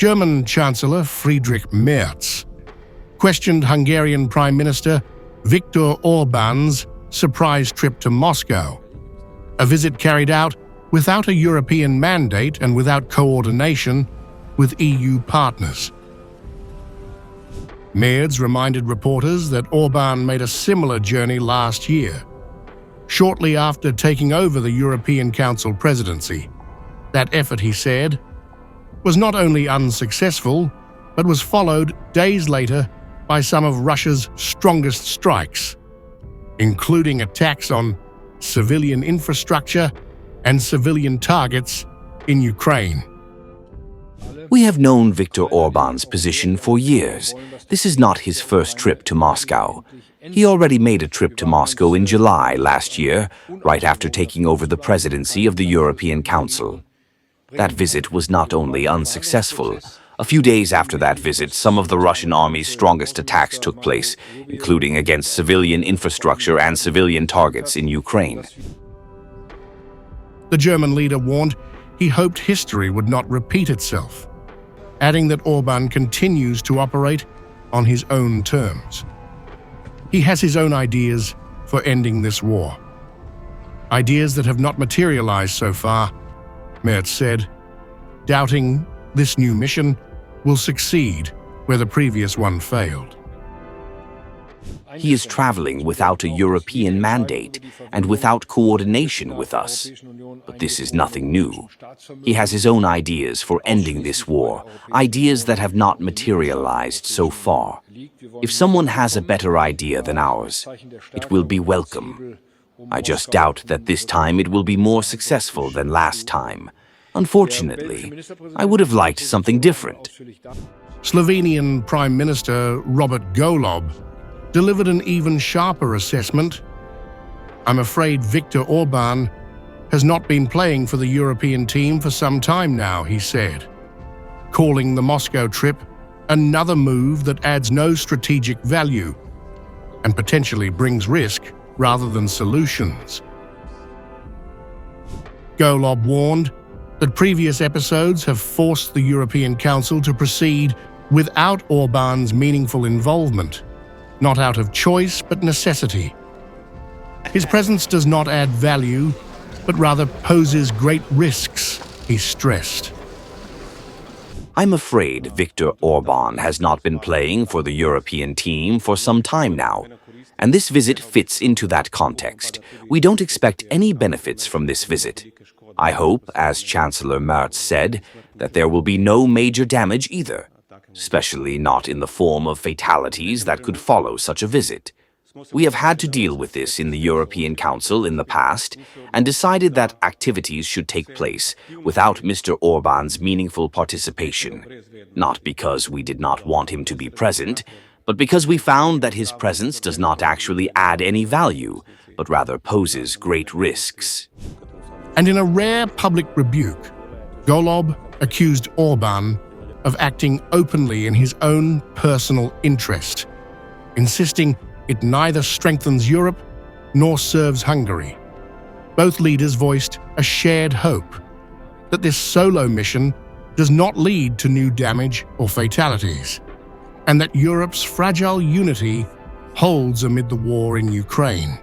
German Chancellor Friedrich Merz questioned Hungarian Prime Minister Viktor Orban's surprise trip to Moscow, a visit carried out without a European mandate and without coordination with EU partners. Merz reminded reporters that Orban made a similar journey last year, shortly after taking over the European Council presidency. That effort, he said, was not only unsuccessful, but was followed days later by some of Russia's strongest strikes, including attacks on civilian infrastructure and civilian targets in Ukraine. We have known Viktor Orban's position for years. This is not his first trip to Moscow. He already made a trip to Moscow in July last year, right after taking over the presidency of the European Council. That visit was not only unsuccessful. A few days after that visit, some of the Russian army's strongest attacks took place, including against civilian infrastructure and civilian targets in Ukraine. The German leader warned he hoped history would not repeat itself, adding that Orban continues to operate on his own terms. He has his own ideas for ending this war. Ideas that have not materialized so far, Merz said, doubting this new mission will succeed where the previous one failed. He is traveling without a European mandate and without coordination with us. But this is nothing new. He has his own ideas for ending this war, ideas that have not materialized so far. If someone has a better idea than ours, it will be welcome. I just doubt that this time it will be more successful than last time. Unfortunately, I would have liked something different. Slovenian Prime Minister Robert Golob delivered an even sharper assessment. I'm afraid Viktor Orban has not been playing for the European team for some time now, he said, calling the Moscow trip another move that adds no strategic value and potentially brings risk rather than solutions. Golob warned that previous episodes have forced the European Council to proceed without Orban's meaningful involvement, not out of choice but necessity. His presence does not add value, but rather poses great risks, he stressed. I'm afraid Viktor Orban has not been playing for the European team for some time now, and this visit fits into that context. We don't expect any benefits from this visit. I hope, as Chancellor Merz said, that there will be no major damage either, especially not in the form of fatalities that could follow such a visit. We have had to deal with this in the European Council in the past and decided that activities should take place without Mr. Orban's meaningful participation, not because we did not want him to be present, but because we found that his presence does not actually add any value, but rather poses great risks. And in a rare public rebuke, Golob accused Orban of acting openly in his own personal interest, insisting it neither strengthens Europe nor serves Hungary. Both leaders voiced a shared hope that this solo mission does not lead to new damage or fatalities, and that Europe's fragile unity holds amid the war in Ukraine.